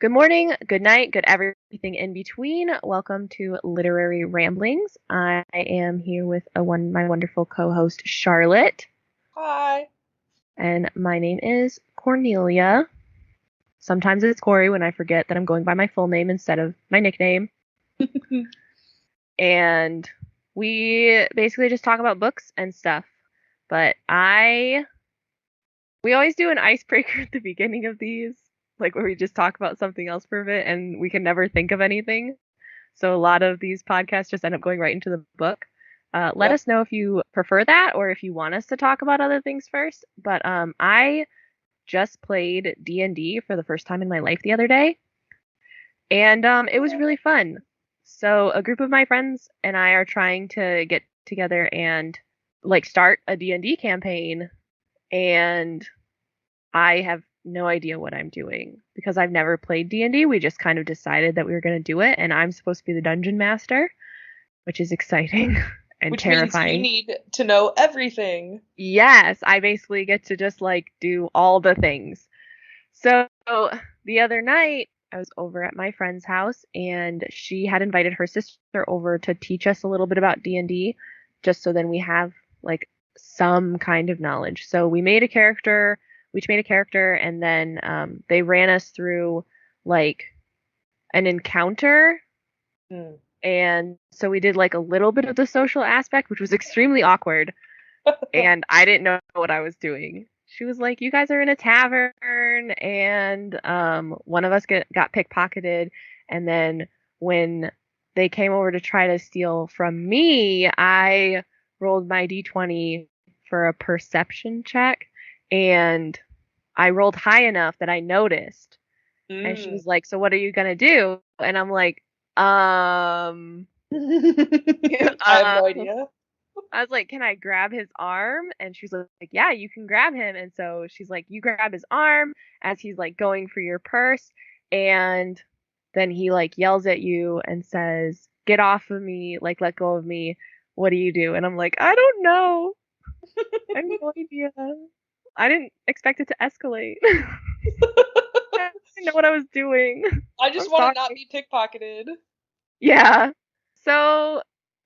Good morning, good night, good everything in between. Welcome to Literary Ramblings. I am here with my wonderful co-host Charlotte, Hi. and my name is Cornelia. Sometimes it's Corey when I forget that I'm going by my full name instead of my nickname. And we basically just talk about books and stuff. But we always do an icebreaker at the beginning of these, like where we just talk about something else for a bit and we can never think of anything. So a lot of these podcasts just end up going right into the book. Let Yep. us know if you prefer that or if you want us to talk about other things first. But I just played D&D for the first time in my life the other day, and it was really fun. So a group of my friends and I are trying to get together and like start a D&D campaign, and I have no idea what I'm doing because I've never played D&D. We just kind of decided that we were going to do it, and I'm supposed to be the dungeon master, which is exciting and Which means you terrifying. need to know everything. Yes, I basically get to just like do all the things. So the other night, I was over at my friend's house and she had invited her sister over to teach us a little bit about D&D, just so then we have like some kind of knowledge. So we each made a character, and then they ran us through like an encounter. Hmm. And so we did like a little bit of the social aspect, which was extremely awkward. And I didn't know what I was doing. She was like, "You guys are in a tavern, and one of us got pickpocketed, and then when they came over to try to steal from me, I rolled my d20 for a perception check, and I rolled high enough that I noticed." And she Mm. was like, "So what are you gonna do?" And I'm like, um, I have uh, no idea. I was like, "Can I grab his arm?" And she's like, "Yeah, you can grab him." And so she's like, "You grab his arm as he's like going for your purse." And then he like yells at you and says, "Get off of me, like let go of me. What do you do?" And I'm like, "I don't know. I have no idea. I didn't expect it to escalate. I didn't know what I was doing." I I just was want to not talking. be pickpocketed. Yeah. So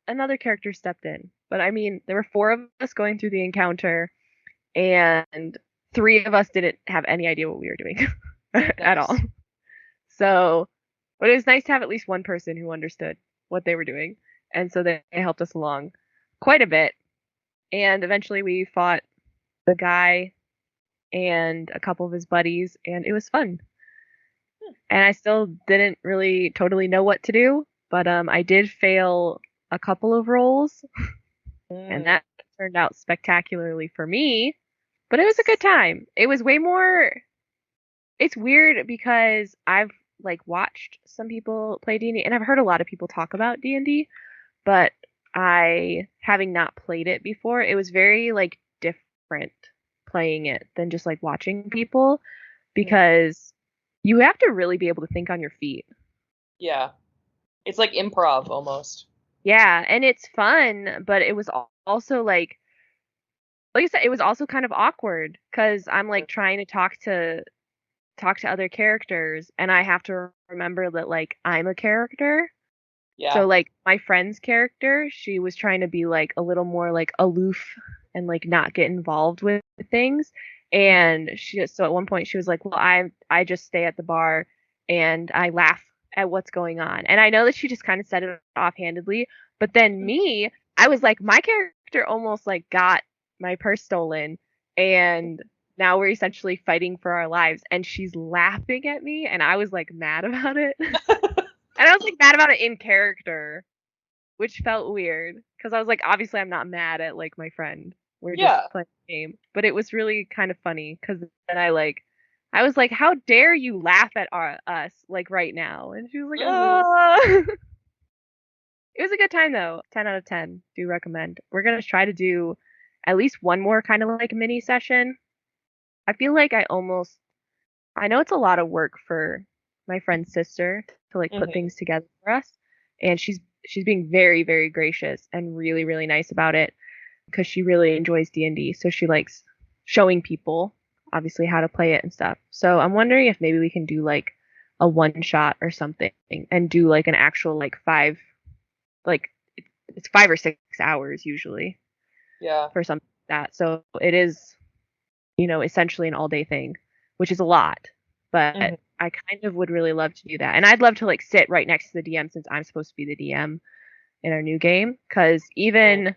another character stepped in. But I mean, there were four of us going through the encounter, and three of us didn't have any idea what we were doing at all. Nice. So, but it was nice to have at least one person who understood what they were doing. And so they helped us along quite a bit. And eventually we fought the guy and a couple of his buddies, and it was fun. And I still didn't really totally know what to do, but I did fail a couple of rolls, and Mm. that turned out spectacularly for me. But it was a good time. It was way more. It's weird because I've like watched some people play D&D, and I've heard a lot of people talk about D&D, but I, having not played it before, it was very like different playing it than just like watching people, Mm. because you have to really be able to think on your feet. Yeah. It's like improv almost. Yeah, and it's fun, but it was also like I said, it was also kind of awkward because I'm Mm. like trying to talk to other characters, and I have to remember that like I'm a character. Yeah. So like my friend's character, she was trying to be like a little more like aloof and like not get involved with things. Mm. And so at one point she was like, "Well, I just stay at the bar and I laugh at what's going on." And I know that she just kind of said it offhandedly, but then me, I was like, my character almost like got my purse stolen, and now we're essentially fighting for our lives, and she's laughing at me, and I was like mad about it. And I was like mad about it in character, which felt weird because I was like, obviously, I'm not mad at like my friend. We're just Yeah. playing a game. But it was really kind of funny because then I was like, how dare you laugh at us like right now? And she was like, Hmm. oh. It was a good time though. 10 out of 10. Do recommend. We're gonna try to do at least one more kind of like mini session. I feel like I know it's a lot of work for my friend's sister to like put Hmm. things together for us, and she's being very very gracious and really really nice about it because she really enjoys D&D, so she likes showing people obviously how to play it and stuff. So I'm wondering if maybe we can do like a one shot or something and do like an actual like like it's 5 or 6 hours usually Yeah. for something like that. So it is, essentially an all day thing, which is a lot. But Hmm. I kind of would really love to do that. And I'd love to like sit right next to the DM since I'm supposed to be the DM in our new game. Cause even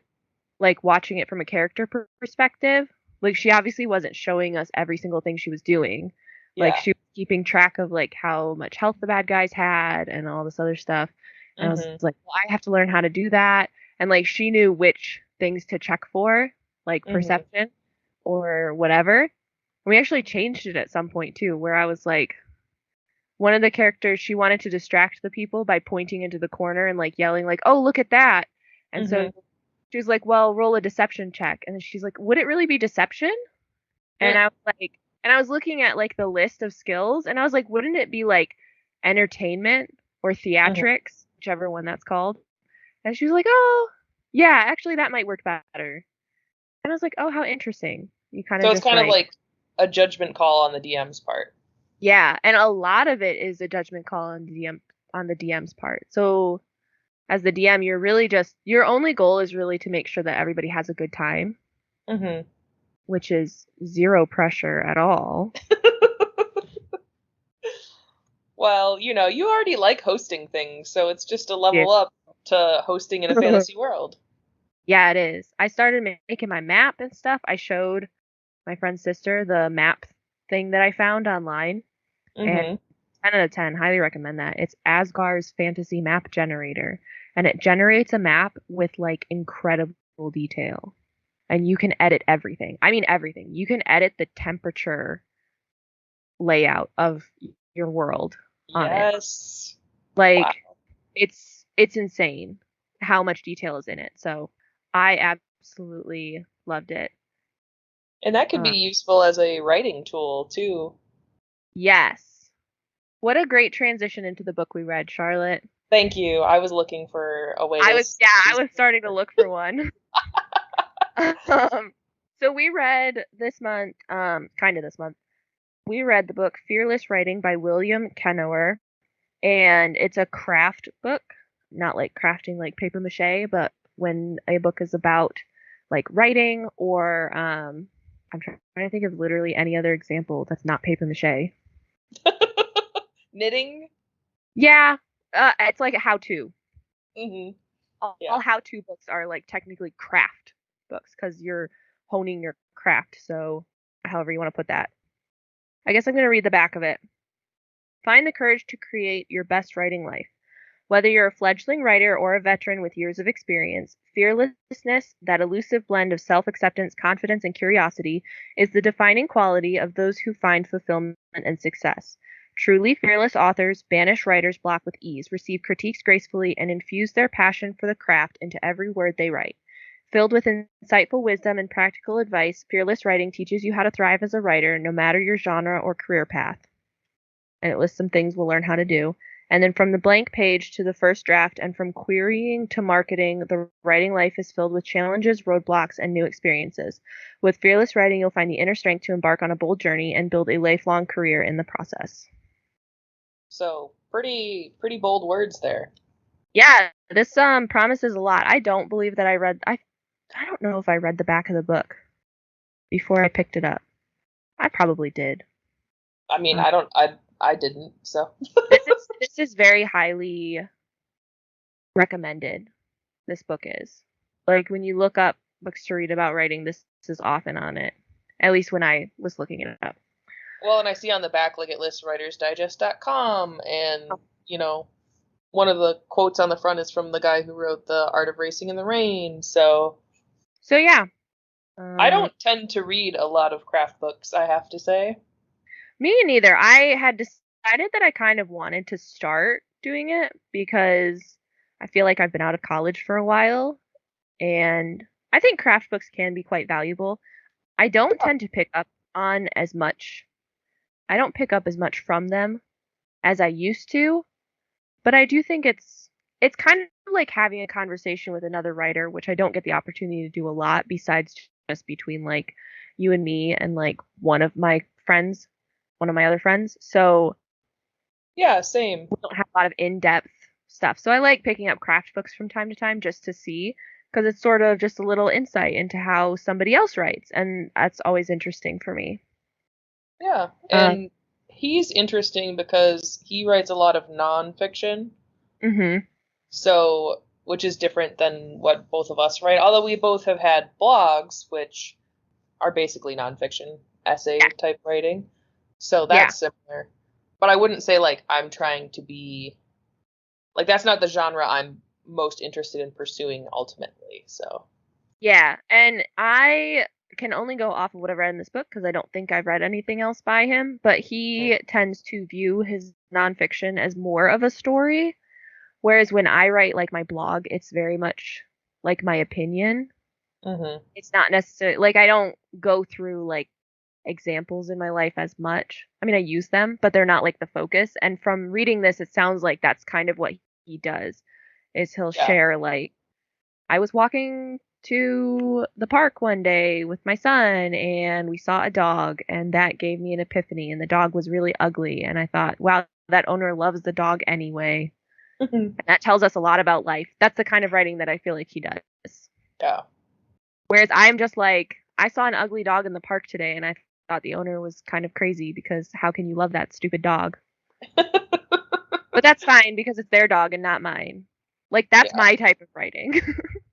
like watching it from a character perspective, like she obviously wasn't showing us every single thing she was doing. Like Yeah. she was keeping track of like how much health the bad guys had and all this other stuff. And I was Hmm. like, well, I have to learn how to do that. And like she knew which things to check for, like Hmm. perception or whatever. We actually changed it at some point too, where I was like, one of the characters, she wanted to distract the people by pointing into the corner and like yelling, like, "Oh, look at that!" And Hmm. so she was like, "Well, roll a deception check." And then she's like, "Would it really be deception?" And I was like, and I was looking at like the list of skills, and I was like, "Wouldn't it be like entertainment or Hmm. theatrics, whichever one that's called?" And she was like, "Oh, yeah, actually, that might work better." And I was like, "Oh, how interesting." You kind So of it's just kind of like, like a judgment call on the DM's part. yeah, and a lot of it is a judgment call on the DM's part. So as the DM, you're really just your only goal is really to make sure that everybody has a good time, Hmm. which is zero pressure at all. Well, you already like hosting things, so it's just a Yeah. level up to hosting in a fantasy world. Yeah, it is. I started making my map and stuff. I showed my friend's sister the map thing that I found online, and Hmm. 10 out of 10, highly recommend that. It's Asgar's fantasy map generator, and it generates a map with like incredible detail. And you can edit everything. I mean everything. You can edit the temperature layout of your world on it. Yes. Wow. Like it's insane how much detail is in it. So I absolutely loved it. And that could be Uh, useful as a writing tool too. yes. What a great transition into the book we read, Charlotte. Thank you. I was looking for a way to I was starting to look for one. um, so we read this month, kind of this month. We read the book Fearless Writing by William Kenower, and it's a craft book, not like crafting like paper mache, but when a book is about like writing or I'm trying to think of literally any other example that's not paper mache. Knitting. Yeah, it's like a how-to. Hmm. All Yeah. how-to books are like technically craft books because you're honing your craft. So however you want to put that. I guess I'm gonna read the back of it. Find the courage to create your best writing life. Whether you're a fledgling writer or a veteran with years of experience, fearlessness, that elusive blend of self acceptance, confidence, and curiosity, is the defining quality of those who find fulfillment and success. Truly fearless authors banish writer's block with ease, receive critiques gracefully, and infuse their passion for the craft into every word they write. Filled with insightful wisdom and practical advice, fearless writing teaches you how to thrive as a writer, no matter your genre or career path. And it lists some things we'll learn how to do. And then from the blank page to the first draft and from querying to marketing, the writing life is filled with challenges, roadblocks, and new experiences. With fearless writing, you'll find the inner strength to embark on a bold journey and build a lifelong career in the process. So pretty bold words there. Yeah, this promises a lot. I don't believe that I don't know if I read the back of the book before I picked it up. I probably did. I mean, Uh, I didn't. So this is very highly recommended. This book is. Like when you look up books to read about writing, this is often on it. At least when I was looking it up. well, and I see on the back like it lists writersdigest.com, and one of the quotes on the front is from the guy who wrote The Art of Racing in the Rain. So So yeah, I um, don't tend to read a lot of craft books, I have to say. me neither. I had decided that I kind of wanted to start doing it because I feel like I've been out of college for a while, and I think craft books can be quite valuable. I don't Yeah. tend to pick up on as much. I don't pick up as much from them as I used to, but I do think it's kind of like having a conversation with another writer, which I don't get the opportunity to do a lot besides just between like you and me and like one of my other friends. So Yeah, same. We don't have a lot of in-depth stuff. So I like picking up craft books from time to time just to see, because it's sort of just a little insight into how somebody else writes, and that's always interesting for me. Yeah, Uh, and he's interesting because he writes a lot of nonfiction, mhm. so which is different than what both of us write. Although we both have had blogs, which are basically nonfiction Yeah. essay type writing, so Yeah. that's similar. But I wouldn't say like I'm trying to be like that's not the genre I'm most interested in pursuing ultimately. So Yeah, and I can only go off of what I've read in this book because I don't think I've read anything else by him, but he tends to view his nonfiction as more of a story, whereas when I write like my blog, it's very much like my opinion. mm-hmm. It's not necessarily like I don't go through like examples in my life as much. I mean, I use them, but they're not like the focus. And from reading this, it sounds like that's kind of what he does is he'll Yeah. share like I was walking to the park one day with my son and we saw a dog and that gave me an epiphany and the dog was really ugly and I thought, wow, that owner loves the dog anyway. And that tells us a lot about life. That's the kind of writing that I feel like he does. Yeah. Whereas I'm just like, I saw an ugly dog in the park today and I thought the owner was kind of crazy because how can you love that stupid dog? But that's fine because it's their dog and not mine. Like that's Yeah. my type of writing.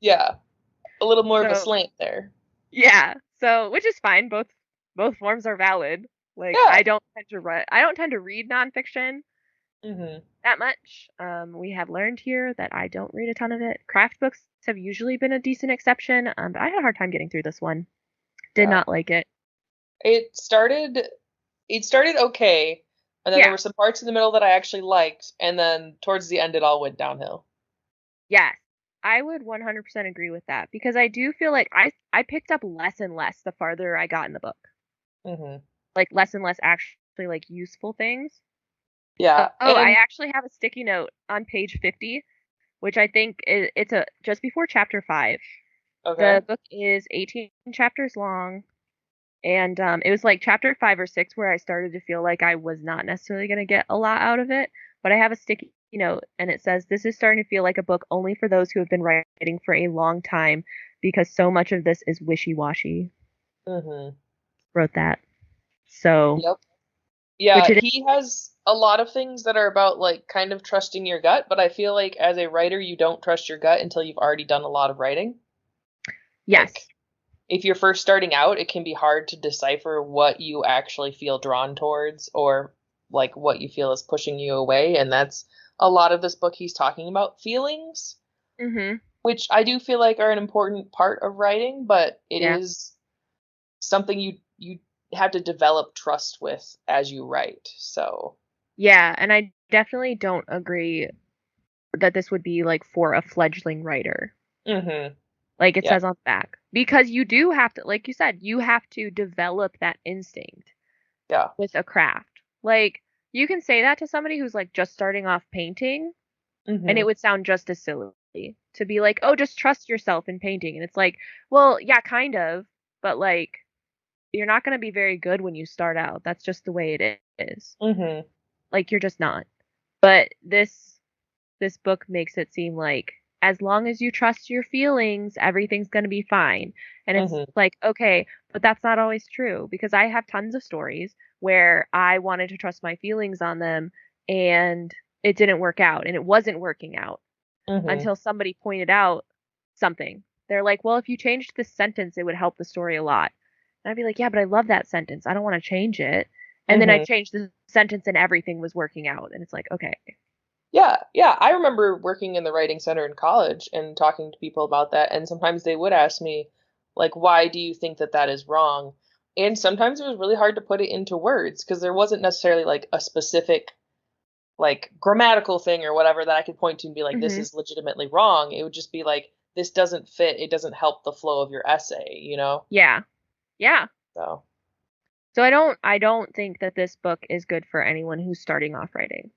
Yeah. A little more of a So slant there. yeah. So which is fine. Both forms are valid. Like Yeah. I don't tend to read nonfiction hmm that much. We have learned here that I don't read a ton of it. Craft books have usually been a decent exception. But I had a hard time getting through this one. Did Yeah. not like it. It started it started okay, and then there Yeah. were some parts in the middle that I actually liked, and then towards the end it all went downhill. Yes. I would 100% agree with that because I do feel like I picked up less and less the farther I got in the book. hmm Like less and less actually like useful things. Yeah. Oh, I And actually have a sticky note on page 50, which I think it's a just before chapter 5. okay. The book is 18 chapters long, and it was like chapter 5 or 6 where I started to feel like I was not necessarily going to get a lot out of it. But I have a sticky note, and it says, "This is starting to feel like a book only for those who have been writing for a long time because so much of this is wishy-washy." hmm Wrote that. So, Yep. which Yeah, it is. he has a lot of things that are about like kind of trusting your gut, but I feel like as a writer you don't trust your gut until you've already done a lot of writing. Like Yes. if you're first starting out, it can be hard to decipher what you actually feel drawn towards or like what you feel is pushing you away. And that's a lot of this book he's talking about feelings, Mhm. which I do feel like are an important part of writing, but it Yeah. is something you have to develop trust with as you write. So, Yeah, and I definitely don't agree that this would be like for a fledgling writer. mhm. Like it Yeah. says on the back. Because you do have to, like you said, you have to develop that instinct Yeah. with a craft. Like you can say that to somebody who's like just starting off painting and it Mhm. would sound just as silly to be like, "Oh, just trust yourself in painting." And it's like, "Well, yeah, kind of, but like you're not going to be very good when you start out. That's just the way it is. Mhm. Like you're just not." But this book makes it seem like as long as you trust your feelings, everything's going to be fine. And it's Mhm. like, okay, but that's not always true because I have tons of stories where I wanted to trust my feelings on them and it didn't work out and it wasn't working out Mhm. until somebody pointed out something. They're like, well, if you changed this sentence, it would help the story a lot. And I'd be like, yeah, but I love that sentence. I don't want to change it. And then I Mhm. changed the sentence and everything was working out. And it's like, okay. Yeah, yeah. I remember working in the writing center in college and talking to people about that, and sometimes they would ask me, like, why do you think that that is wrong? And sometimes it was really hard to put it into words because there wasn't necessarily like a specific like grammatical thing or whatever that I could point to and be like, this Hmm. is legitimately wrong. It would just be like, this doesn't fit. It doesn't help the flow of your essay, you know? Yeah. Yeah. So, So I don't think that this book is good for anyone who's starting off writing.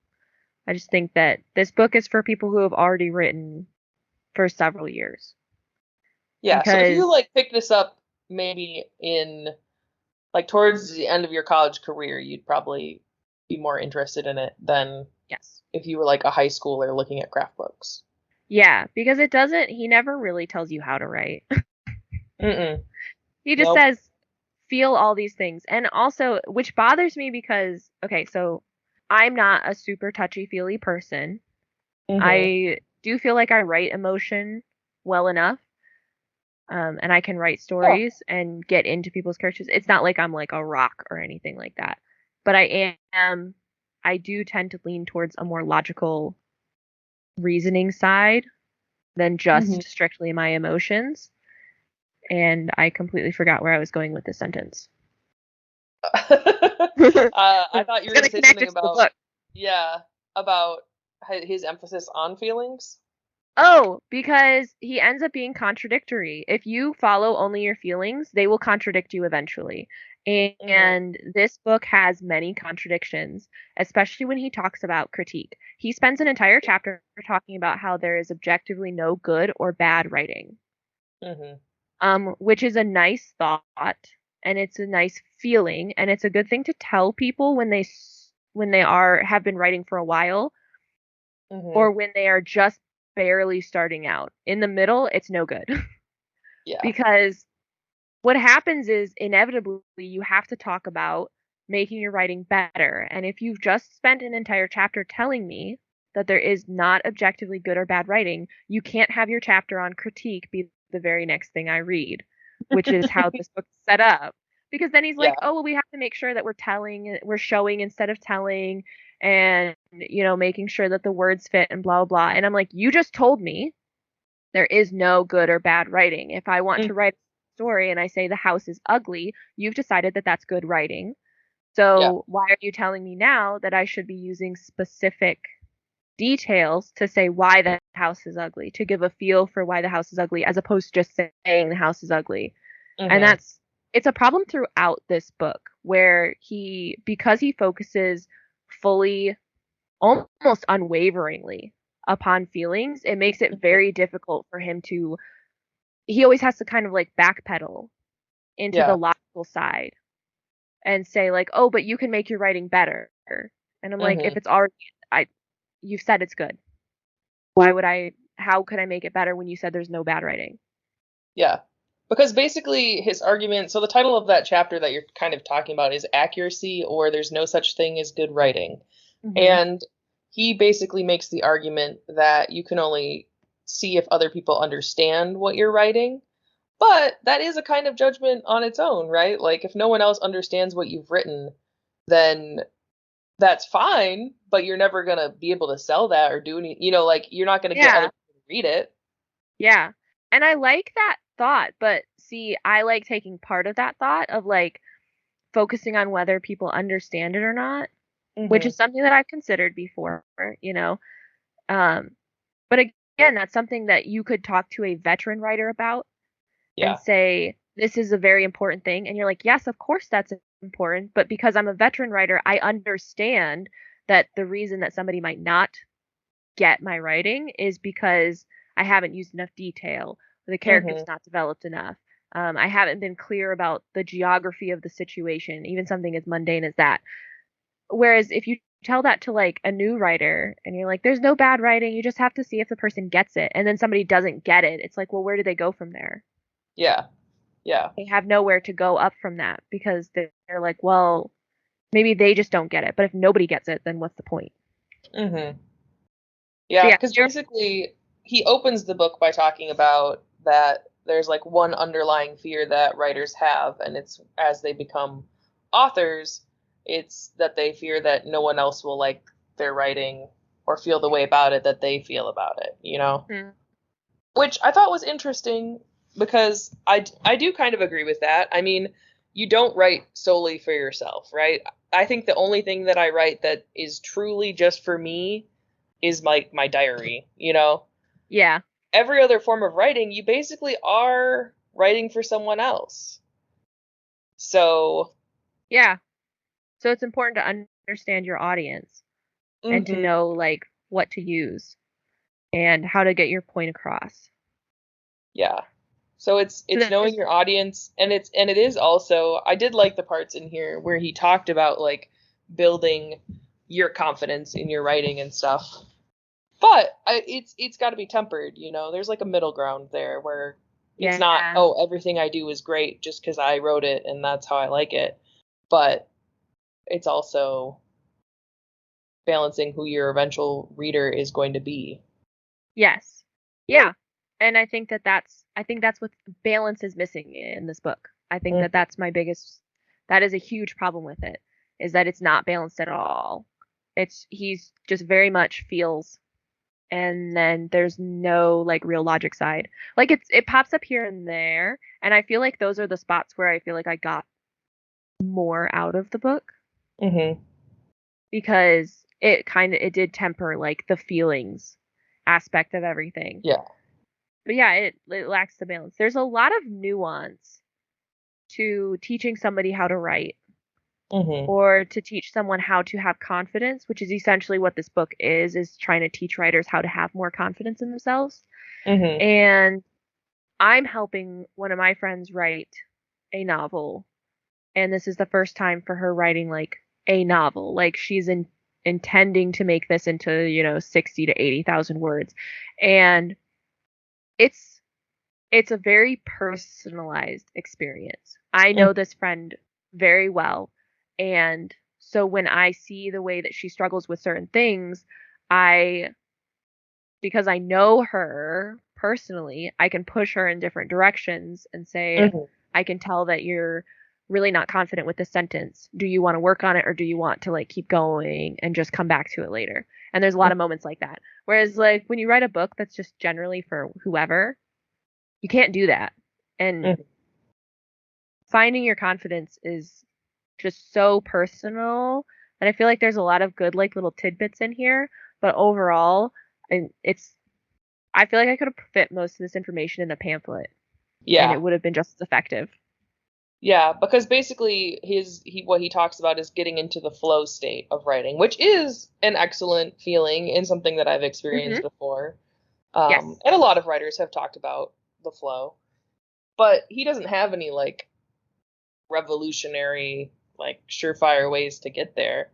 I just think that this book is for people who have already written for several years. yeah. So if you Because like pick this up maybe in like towards the end of your college career, you'd probably be more interested in it than Yes. if you were like a high schooler looking at craft books. Yeah, because he never really tells you how to write. Mm-mm. He just Nope. says, feel all these things. And also, which bothers me because, okay, so I'm not a super touchy feely person. Mm-hmm. I do feel like I write emotion well enough. And I can write Yeah. stories and get into people's characters. It's not like I'm like a rock or anything like that. But I do tend to lean towards a more logical reasoning side than Mm-hmm. just strictly my emotions. And I completely forgot where I was going with this sentence. I thought you It's were going gonna to say connect something it to the about, book. yeah, about his emphasis on feelings. Oh, because he ends up being contradictory. If you follow only your feelings, they will contradict you eventually. Mm-hmm. And this book has many contradictions, especially when he talks about critique. He spends an entire chapter talking about how there is objectively no good or bad writing, Mm-hmm. which is a nice thought and it's a nice feeling and it's a good thing to tell people when when they are have been writing for a while Mm-hmm. or when they are just barely starting out. In the middle, it's no good. Yeah. Because what happens is inevitably you have to talk about making your writing better. And if you've just spent an entire chapter telling me that there is not objectively good or bad writing, you can't have your chapter on critique be the very next thing I read, which is how this book's set up. Because then he's Yeah. like, oh, well, we have to make sure that we're showing instead of telling, and, making sure that the words fit and blah, blah, blah. And I'm like, you just told me there is no good or bad writing. If I want Mm. to write a story and I say the house is ugly, you've decided that that's good writing. Yeah. So why are you telling me now that I should be using specific details to say why the house is ugly, to give a feel for why the house is ugly, as opposed to just saying the house is ugly? And Mm-hmm. it's a problem throughout this book where because he focuses fully, almost unwaveringly upon feelings, it makes it very difficult for him to he always has to kind of like backpedal into the Yeah. logical side and say like, "Oh, but you can make your writing better." And I'm like, Mm-hmm. if it's already I you've said it's good. Why would I how could I make it better when you said there's no bad writing? Yeah. Because basically his argument, so the title of that chapter that you're kind of talking about is Accuracy or There's No Such Thing as Good Writing. Mhm. And he basically makes the argument that you can only see if other people understand what you're writing. But that is a kind of judgment on its own, right? Like if no one else understands what you've written, then that's fine, but you're never going to be able to sell that or do any, like you're not going to get other Yeah. people to read it. Yeah. And I like that thought, but see, I like taking part of that thought of like focusing on whether people understand it or not, which Mhm. is something that I've considered before, you know. Um, but again, that's something that you could talk to a veteran writer about and Yeah. say, this is a very important thing. And you're like, yes, of course that's important. But because I'm a veteran writer, I understand that the reason that somebody might not get my writing is because I haven't used enough detail, or the character's Mhm. not developed enough. I haven't been clear about the geography of the situation, even something as mundane as that. Whereas if you tell that to like a new writer and you're like, there's no bad writing, you just have to see if the person gets it. And then somebody doesn't get it. It's like, well, where do they go from there? Yeah. Yeah. They have nowhere to go up from that because they're like, well, maybe they just don't get it. But if nobody gets it, then what's the point? Mhm. So Yeah, yeah, because basically he opens the book by talking about that there's like one underlying fear that writers have, and it's as they become authors, it's that they fear that no one else will like their writing or feel the way about it that they feel about it. Mhm. Which I thought was interesting because I do kind of agree with that. I mean, you don't write solely for yourself, right? I think the only thing that I write that is truly just for me is my diary. Yeah, Every other form of writing, you basically are writing for someone else. So, yeah. So it's important to understand your audience and to mhm, know like what to use and how to get your point across. yeah. So it's So it's knowing there's your audience, and it is also I did like the parts in here where he talked about like building your confidence in your writing and stuff. But it's got to be tempered, you know. There's like a middle ground there where it's not, Yeah. oh, everything I do is great just because I wrote it and that's how I like it. But it's also balancing who your eventual reader is going to be. Yes. Yeah. And I think that's what balance is missing in this book. I think Mm. that's my biggest, that is a huge problem with it, is that it's not balanced at all. He's just very much feels, and then there's no like real logic side. Like it pops up here and there, and I feel like those are the spots where I feel like I got more out of the book, Mm-hmm. because it did temper like the feelings aspect of everything. Yeah. But yeah, it lacks the balance. There's a lot of nuance to teaching somebody how to write, Mm-hmm. or to teach someone how to have confidence, which is essentially what this book is trying to teach writers how to have more confidence in themselves. Mm-hmm. And I'm helping one of my friends write a novel, and this is the first time for her writing like a novel. Like she's intending to make this into, 60 to 80,000 words. And it's it's a very personalized experience. I know this friend very well, and so when I see the way that she struggles with certain things, I because I know her personally, I can push her in different directions and say, Mm-hmm. I can tell that you're really not confident with this sentence. Do you want to work on it, or do you want to like keep going and just come back to it later? And there's a lot of moments like that. Whereas like when you write a book that's just generally for whoever, you can't do that. And Mm-hmm. finding your confidence is just so personal. And I feel like there's a lot of good like little tidbits in here, but overall, and it's I feel like I could have fit most of this information in a pamphlet, and Yeah. it would have been just as effective. Yeah, because basically what he talks about is getting into the flow state of writing, which is an excellent feeling and something that I've experienced Hmm. before. Yes. And a lot of writers have talked about the flow, but he doesn't have any like revolutionary, like surefire ways to get there.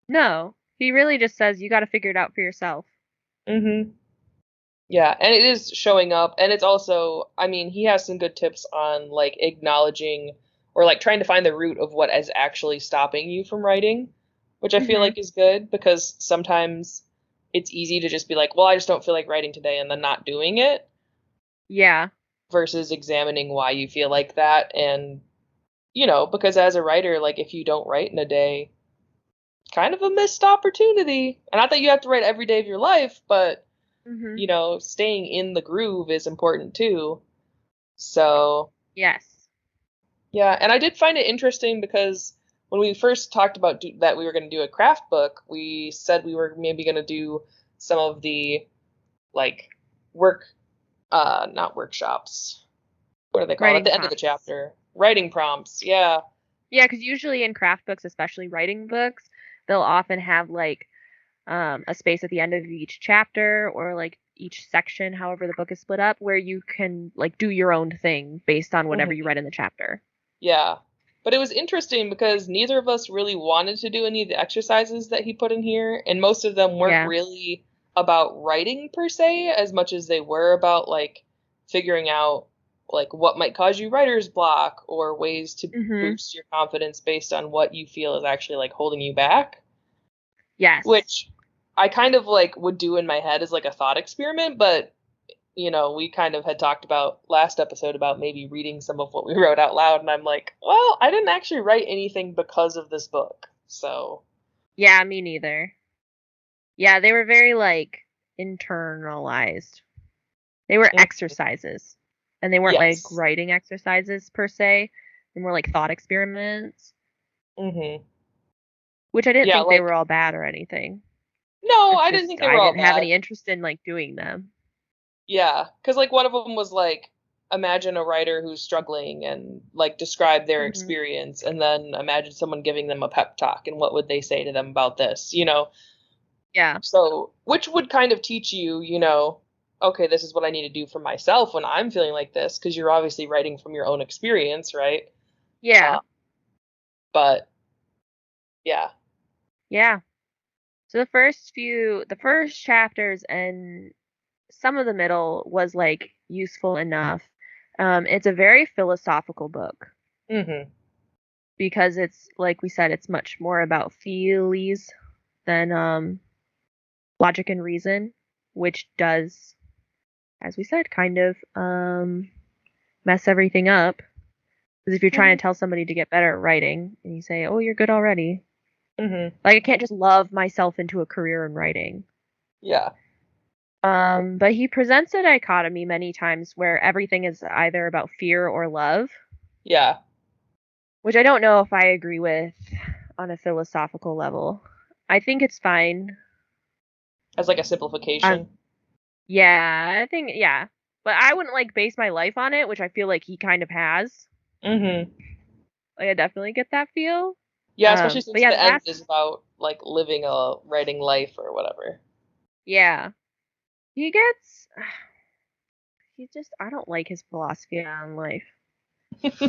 No. He really just says you got to figure it out for yourself. Mm-hmm. Yeah, and it is showing up, and it's also, I mean, he has some good tips on like acknowledging or like trying to find the root of what is actually stopping you from writing, which I feel Hmm. like is good because sometimes it's easy to just be like, well, I just don't feel like writing today and then not doing it Yeah. versus examining why you feel like that. And, because as a writer, like if you don't write in a day, kind of a missed opportunity. And not that you have to write every day of your life, but Hmm. staying in the groove is important too. So, Yes. yeah, and I did find it interesting because when we first talked about that we were going to do a craft book, we said we were maybe going to do some of the like work not workshops. What are they called at Writing the end of the prompts. chapter? Writing prompts. Yeah. Yeah, because usually in craft books, especially writing books, they'll often have like a space at the end of each chapter, or like each section, however the book is split up, where you can like do your own thing based on whatever you Hmm. read in the chapter. Yeah. But it was interesting because neither of us really wanted to do any of the exercises that he put in here, and most of them weren't Yeah. really about writing per se as much as they were about like figuring out like what might cause you writer's block or ways to Hmm. boost your confidence based on what you feel is actually like holding you back, Yes. which I kind of like would do in my head as like a thought experiment, but we kind of had talked about last episode about maybe reading some of what we wrote out loud, and I'm like, well, I didn't actually write anything because of this book. So, Yeah, me neither. Yeah, they were very like internalized. They were mhm. exercises, and they weren't like Yes. writing exercises per se. They were like thought experiments, Hmm. which I didn't Yeah, think they like, were all bad or anything. no, It's I didn't just think they I were all didn't have bad. any interest in like doing them. Yeah, because like one of them was like, imagine a writer who's struggling and like describe their Hmm. experience, and then imagine someone giving them a pep talk, and what would they say to them about this? Yeah. So, which would kind of teach you, okay, this is what I need to do for myself when I'm feeling like this, because you're obviously writing from your own experience, right? Yeah. Uh, but yeah. Yeah. So the first chapters and some of the middle was like useful enough. It's a very philosophical book Mm-hmm. because it's like we said, it's much more about feelies than logic and reason, which does, as we said, kind of mess everything up. Because if you're trying Mm-hmm. to tell somebody to get better at writing and you say, "Oh, you're good already," Mm-hmm. like I can't just love myself into a career in writing. Yeah. But he presents a dichotomy many times where everything is either about fear or love, Yeah. which I don't know if I agree with on a philosophical level. I think it's fine. As like a Um, simplification. yeah, I think yeah, but I wouldn't like base my life on it, which I feel like he kind of has. Mm-hmm. Like I definitely get that feel. Yeah, especially But since yeah, the the end last is about like living a writing life or whatever. yeah, he gets. He just I don't like his philosophy on life.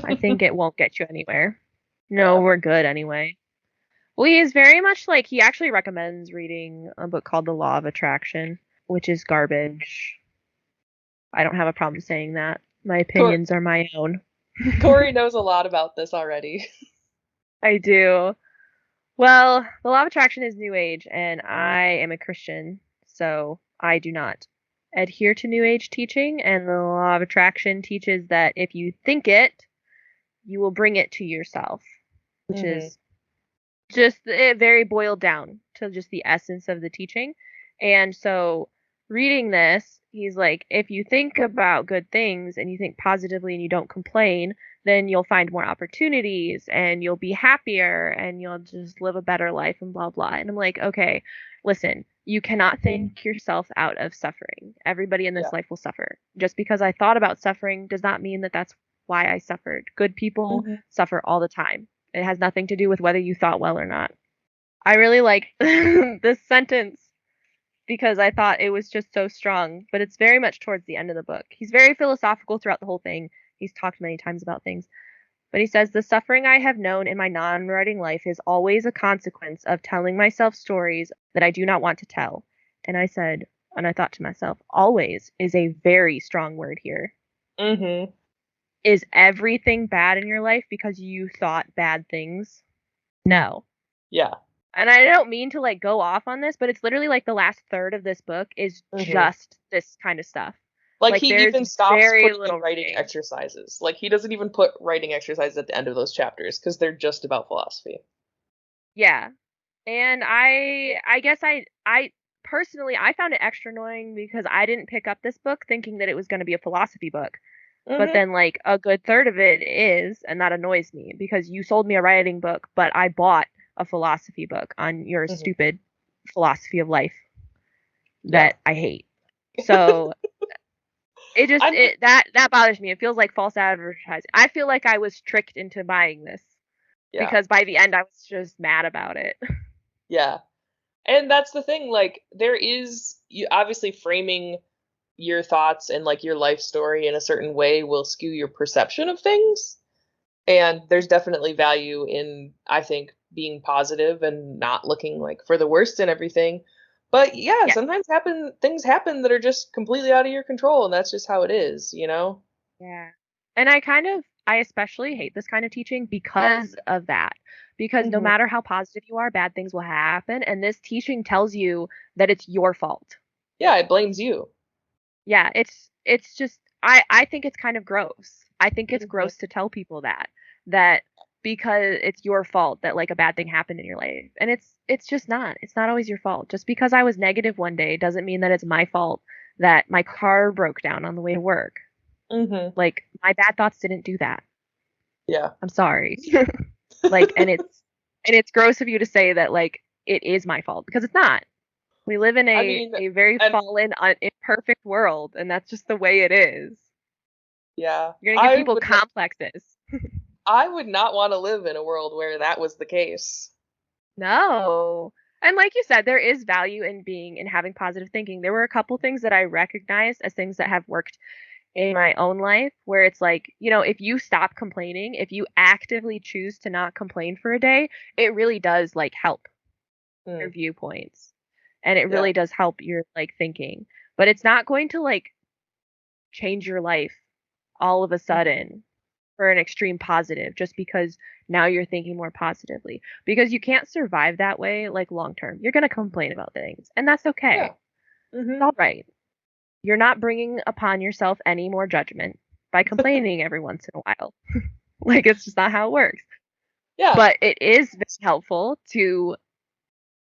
I think it won't get you anywhere. No, Yeah. we're good anyway. Well, he is very much like he actually recommends reading a book called The Law of Attraction, which is garbage. I don't have a problem saying that. My Cor- opinions are my own. Corey knows a lot about this already. I do. Well, The Law of Attraction is New Age, and I am a Christian, so I do not adhere to New Age teaching, and the Law of Attraction teaches that if you think it, you will bring it to yourself, which Mm-hmm. is just it very boiled down to just the essence of the teaching. And so reading this, he's like, if you think about good things and you think positively and you don't complain, then you'll find more opportunities and you'll be happier and you'll just live a better life and blah blah. And I'm like, okay, listen, you cannot think yourself out of suffering. Everybody in Yeah. this life will suffer. Just because I thought about suffering does not mean that that's why I suffered. Good people Mm-hmm. suffer all the time. It has nothing to do with whether you thought well or not. I really like this sentence because I thought it was just so strong, but it's very much towards the end of the book. He's very philosophical throughout the whole thing. He's talked many times about things. But he says, the suffering I have known in my non writing life is always a consequence of telling myself stories that I do not want to tell. And I said, and I thought to myself, always is a very strong word here. Mm-hmm. Is everything bad in your life because you thought bad things? No. Yeah. And I don't mean to like go off on this, but it's literally like the last third of this book is Mm-hmm. just this kind of stuff. Like Like he there's even stops very putting in little writing reading. exercises. Like he doesn't even put writing exercises at the end of those chapters because they're just about philosophy. Yeah. And I guess I personally I found it extra annoying because I didn't pick up this book thinking that it was going to be a philosophy book. But Mm-hmm. then like a good third of it is, and that annoys me because you sold me a writing book, but I bought a philosophy book on your Mm-hmm. stupid philosophy of life Yeah. that I hate. So it just I mean, it that bothers me. It feels like false advertising. I feel like I was tricked into buying this yeah. because by the end I was just mad about it. Yeah. And that's the thing, like there is you obviously framing your thoughts and like your life story in a certain way will skew your perception of things. And there's definitely value in, I think, being positive and not looking like for the worst and everything. But yeah, Yes. sometimes things happen that are just completely out of your control, and that's just how it is, you know? Yeah. And I especially hate this kind of teaching because of that. Because no Hmm. matter how positive you are, bad things will happen and this teaching tells you that it's your fault. Yeah, it blames you. Yeah, it's just I think it's kind of gross. I think it's Hmm. gross to tell people that because it's your fault that like a bad thing happened in your life. And it's just not. It's not always your fault. Just because I was negative one day doesn't mean that it's my fault that my car broke down on the way to work. Hmm. Like my bad thoughts didn't do that. Yeah. I'm sorry. Like and it's gross of you to say that like it is my fault because it's not. We live in I mean, a very and fallen, imperfect world, and that's just the way it is. yeah, You're gonna give people complexes. I would not want to live in a world where that was the case. No. And like you said, there is value in being in having positive thinking. There were a couple things that I recognized as things that have worked in my own life where it's like, if you stop complaining, if you actively choose to not complain for a day, it really does like help. your Mm. viewpoints. And it Yeah. really does help your like thinking. But it's not going to like change your life all of a Mhm. sudden for an extreme positive just because now you're thinking more positively. Because you can't survive that way like long term. You're going to complain about things, and that's Yeah. okay. It's Hmm. all right. You're not bringing upon yourself any more judgment by complaining every once in a while. Like it's just not how it works. Yeah. But it is very helpful to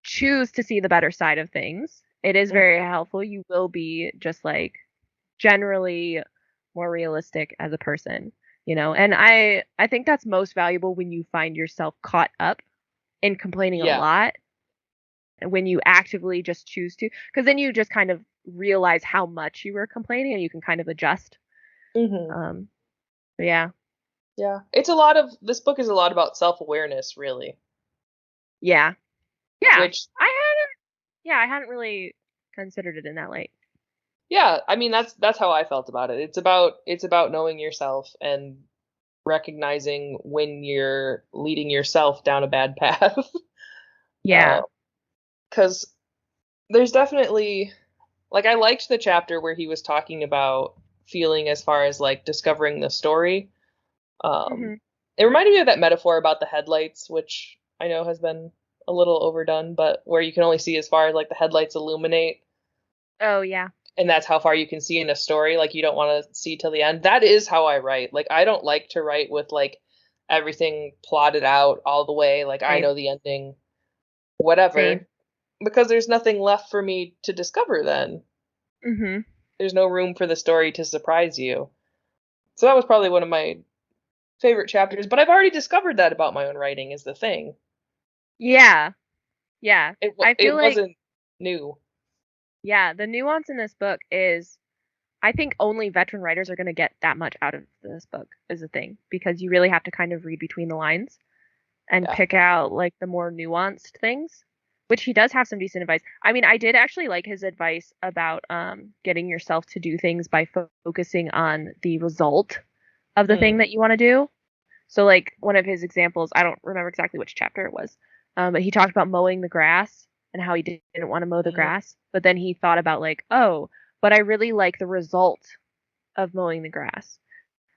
choose to see the better side of things. It is Mm. very helpful. You will be just like generally more realistic as a person, you know. And I think that's most valuable when you find yourself caught up in complaining a Yeah. lot, when you actively just choose to, because then you just kind of realize how much you were complaining and you can kind of adjust. Hmm. Um, but yeah, Yeah. It's a lot of this book is a lot about self-awareness, really. yeah, yeah. Which, I hadn't really considered it in that light. yeah, I mean that's how I felt about it. It's about knowing yourself and recognizing when you're leading yourself down a bad path. Yeah. Because there's definitely, like, I liked the chapter where he was talking about feeling as far as like discovering the story. Um, Hmm. it reminded me of that metaphor about the headlights, which I know has been a little overdone, but where you can only see as far as like the headlights illuminate, Oh yeah. and that's how far you can see in a story. Like you don't want to see till the end. That is how I write. Like I don't like to write with like everything plotted out all the way. Like I Same. know the ending, Same. whatever, because there's nothing left for me to discover then. Hmm. There's no room for the story to surprise you. So that was probably one of my favorite chapters, but I've already discovered that about my own writing is the thing. Yeah. Yeah. I feel It like, wasn't new. yeah, the nuance in this book is, I think only veteran writers are going to get that much out of this book, is the thing, because you really have to kind of read between the lines and Yeah. pick out like the more nuanced things, which he does have some decent advice. I mean, I did actually like his advice about getting yourself to do things by focusing on the result of the thing Mm. that you want to do. So like one of his examples, I don't remember exactly which chapter it was, but he talked about mowing the grass and how he didn't want to mow the Hmm. grass, but then he thought about like, oh, but I really like the result of mowing the grass.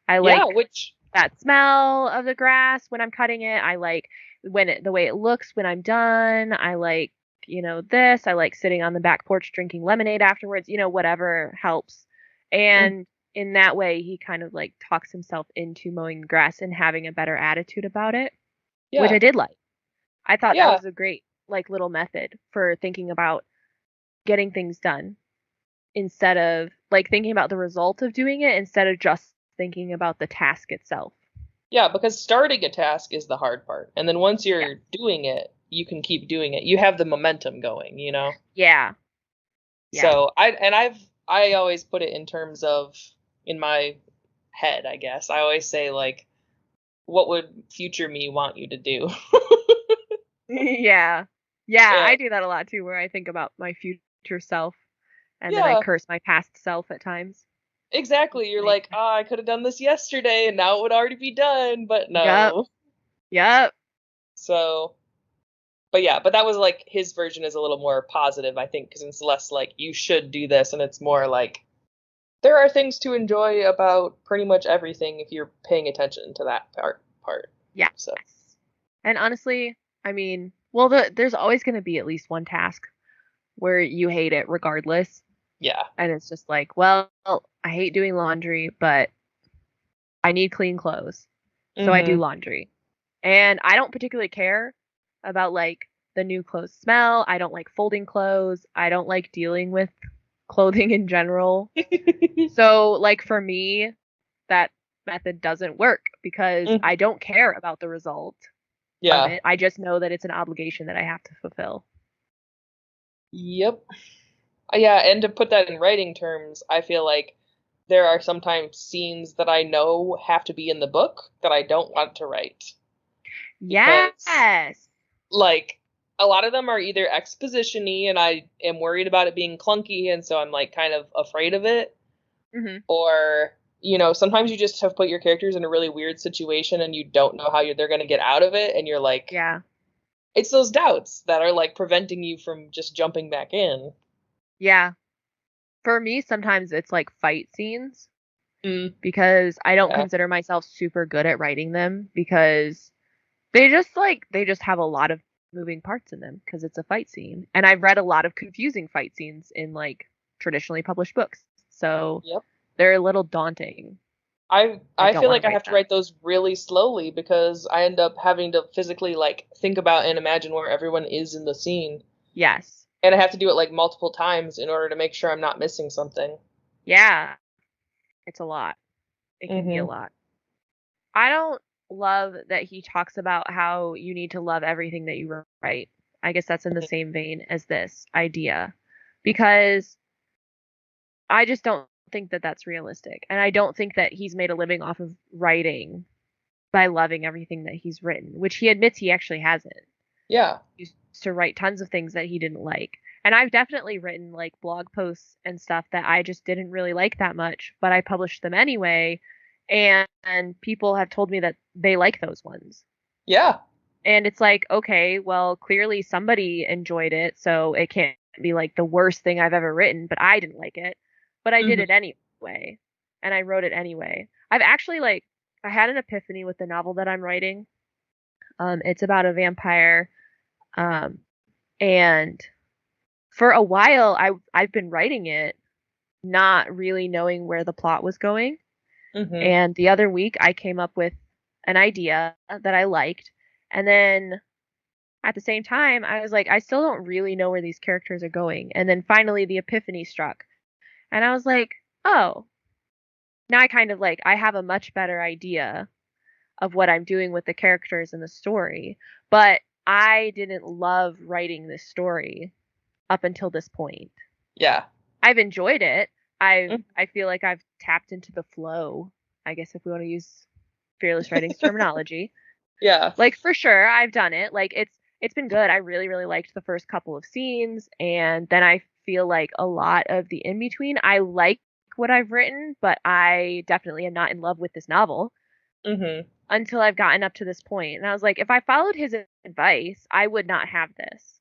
I Yeah, like which that smell of the grass when I'm cutting it. I like the way it looks when I'm done. I like, this. I like sitting on the back porch drinking lemonade afterwards, whatever helps. mm, And in that way, he kind of like talks himself into mowing the grass and having a better attitude about it, which yeah. I did like. I thought that Yeah. was a great like little method for thinking about getting things done, instead of like thinking about the result of doing it instead of just thinking about the task itself. Yeah, because starting a task is the hard part. And then once Yeah. you're doing it, you can keep doing it. You have the momentum going, you know? Yeah. Yeah. So I always put it in terms of in my head, I guess. I always say like, what would future me want you to do? Yeah. Yeah, And I do that a lot too, where I think about my future self and then I yeah, curse my past self at times. exactly. You're Like, like, oh, I could have done this yesterday and now it would already be done, but yep, no. yep. So, but yeah, but that was like his version is a little more positive, I think, because it's less like you should do this and it's more like there are things to enjoy about pretty much everything if you're paying attention to that part. Yes. So, And honestly, I mean, well, there's always going to be at least one task where you hate it regardless. yeah. And it's just like, well, I hate doing laundry, but I need clean clothes. So I do Mhm. laundry. And I don't particularly care about like the new clothes smell. I don't like folding clothes. I don't like dealing with clothing in general. So like for me, that method doesn't work because Mhm. I don't care about the result of Yeah. it. I just know that it's an obligation that I have to fulfill. Yep. Yeah, and to put that in writing terms, I feel like there are sometimes scenes that I know have to be in the book that I don't want to write because Yes. like a lot of them are either exposition-y and I am worried about it being clunky and so I'm like kind of afraid of it, Hmm. or sometimes you just have put your characters in a really weird situation and you don't know how they're going to get out of it and you're like Yeah. it's those doubts that are like preventing you from just jumping back in. Yeah. For me, sometimes it's like fight scenes Mm, because I don't yeah. consider myself super good at writing them because they just have a lot of moving parts in them because it's a fight scene. And I've read a lot of confusing fight scenes in like traditionally published books. So Yep. they're a little daunting. I I don't feel want like to I write have to them. write those really slowly because I end up having to physically like think about and imagine where everyone is in the scene. Yes. And I have to do it like multiple times in order to make sure I'm not missing something. Yeah. It's a lot. It can be a Mhm. lot. I don't love that he talks about how you need to love everything that you write. I guess that's in the Mhm. same vein as this idea because I just don't think that that's realistic. And I don't think that he's made a living off of writing by loving everything that he's written, which he admits he actually hasn't. Yeah. He used to write tons of things that he didn't like. And I've definitely written like blog posts and stuff that I just didn't really like that much, but I published them anyway. And people have told me that they like those ones. Yeah. And it's like, okay, well, clearly somebody enjoyed it, so it can't be like the worst thing I've ever written, but I didn't like it. But I did Mhm. it anyway. And I wrote it anyway. I've actually like I had an epiphany with the novel that I'm writing. It's about a vampire. Um, and for a while I've been writing it not really knowing where the plot was going. Mhm. And the other week I came up with an idea that I liked. And then at the same time, I was like, I still don't really know where these characters are going. And then finally the epiphany struck. And I was like, oh, now I kind of like, I have a much better idea of what I'm doing with the characters and the story. But I didn't love writing this story up until this point. Yeah. I've enjoyed it. Mm. I feel like I've tapped into the flow, I guess if we want to use fearless writing's terminology. Yeah. Like for sure, I've done it. Like it's been good. I really really liked the first couple of scenes and then I feel like a lot of the in between. I like what I've written, but I definitely am not in love with this novel Mhm. until I've gotten up to this point. And I was like, if I followed his advice, I would not have this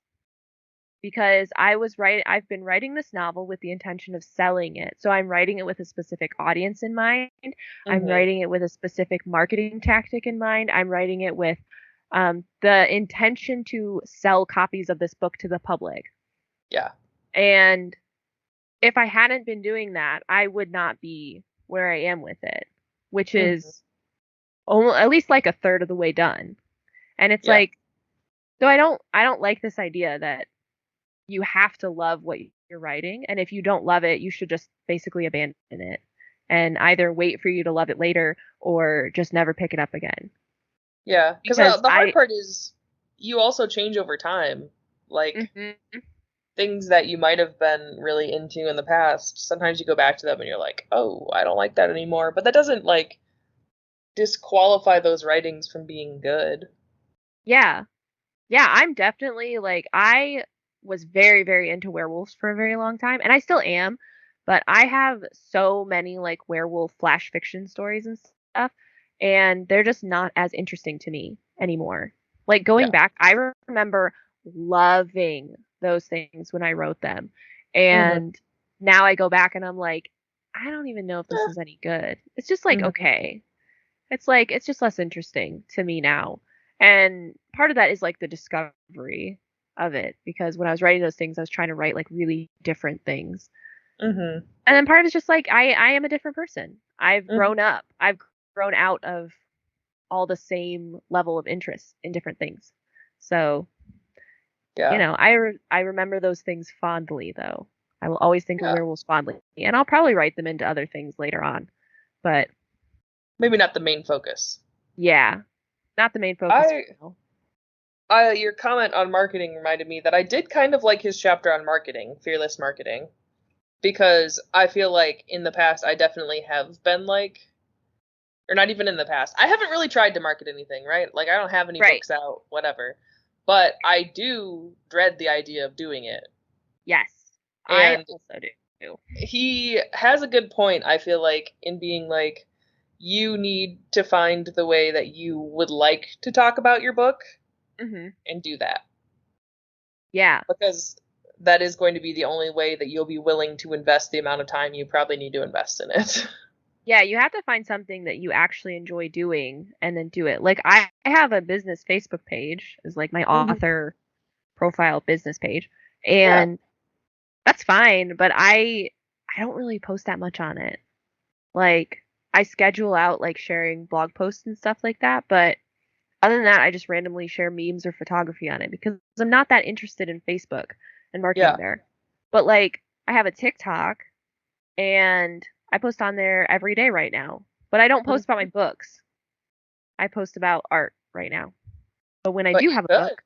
because I've been writing this novel with the intention of selling it. So I'm writing it with a specific audience in mind. I'm Mhm. writing it with a specific marketing tactic in mind. I'm writing it with the intention to sell copies of this book to the public. Yeah. And if I hadn't been doing that, I would not be where I am with it, which Mhm. is almost, at least like a third of the way done. And it's Yeah. like, so I don't like this idea that you have to love what you're writing, and if you don't love it, you should just basically abandon it and either wait for you to love it later or just never pick it up again. Yeah. Because Because the hard part is you also change over time. Like Mhm. things that you might have been really into in the past, sometimes you go back to them and you're like, oh, I don't like that anymore. But that doesn't like disqualify those writings from being good. Yeah. Yeah, I'm definitely like I was very very into werewolves for a very long time and I still am, but I have so many like werewolf flash fiction stories and stuff and they're just not as interesting to me anymore. Like Yeah. going back, I remember loving those things when I wrote them. Mhm. And now I go back and I'm like I don't even know if this Eh. is any good. It's just like Mhm. okay. It's like it's just less interesting to me now. And part of that is like the discovery of it because when I was writing those things I was trying to write like really different things. Mhm. And then part of it's just like I am a different person. I've Mhm. grown up. I've grown out of all the same level of interest in different things. So, Yeah. I remember those things fondly though. I will always think of Yeah. werewolves fondly and I'll probably write them into other things later on. But Maybe not the main focus. yeah, not the main focus for I now. your comment on marketing reminded me that I did kind of like his chapter on marketing, fearless marketing, because I feel like in the past I definitely have been like, or not even in the past. I haven't really tried to market anything, right? Like I don't have any Right. books out, whatever. But I do dread the idea of doing it. Yes, I And also do. he has a good point, I feel like, in being like, you need to find the way that you would like to talk about your book. Mhm. and do that, Yeah. because that is going to be the only way that you'll be willing to invest the amount of time you probably need to invest in it. Yeah, you have to find something that you actually enjoy doing and then do it. Like I have a business Facebook page, is like my Mhm. author profile business page. Yeah. And that's fine, but I don't really post that much on it. Like I schedule out like sharing blog posts and stuff like that, but other than that, I just randomly share memes or photography on it because I'm not that interested in Facebook and marketing Yeah. there. But like I have a TikTok and I post on there every day right now. But I don't post about my Mhm. books. I post about art right now. But when I But do you have a could. book,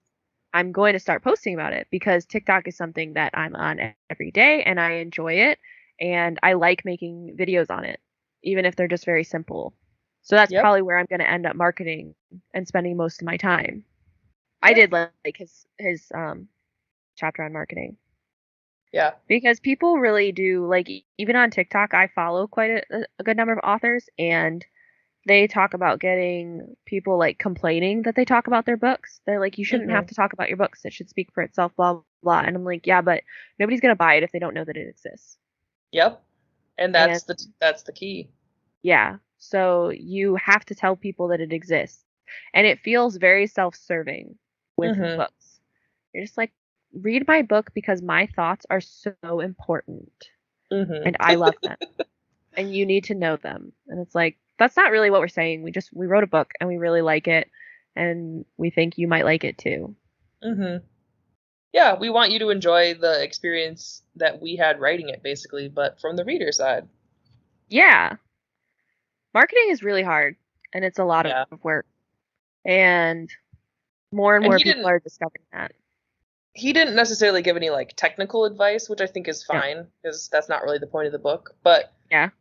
I'm going to start posting about it because TikTok is something that I'm on every day and I enjoy it and I like making videos on it, even if they're just very simple. So that's Yep. probably where I'm going to end up marketing and spending most of my time. I Yeah. did like his chapter on marketing Yeah. because people really do like even on TikTok I follow quite a good number of authors and they talk about getting people like complaining that they talk about their books. They're like, you shouldn't have Mhm. to talk about your books. It should speak for itself, blah, blah. And I'm like, yeah, but nobody's going to buy it if they don't know that it exists. Yep. And And that's the key. yeah, so you have to tell people that it exists. And it feels very self serving with Mhm. books. You're just like, read my book because my thoughts are so important Mhm. and I love them. And you need to know them. And it's like, that's not really what we're saying. We wrote a book and we really like it and we think you might like it too. Mhm. Yeah, we want you to enjoy the experience that we had writing it, basically, but from the reader side. Yeah. Marketing is really hard and it's a lot of Yeah. work. And And more people are discovering that. he didn't necessarily give any like technical advice, which I think is No. fine because that's not really the point of the book, but Yeah.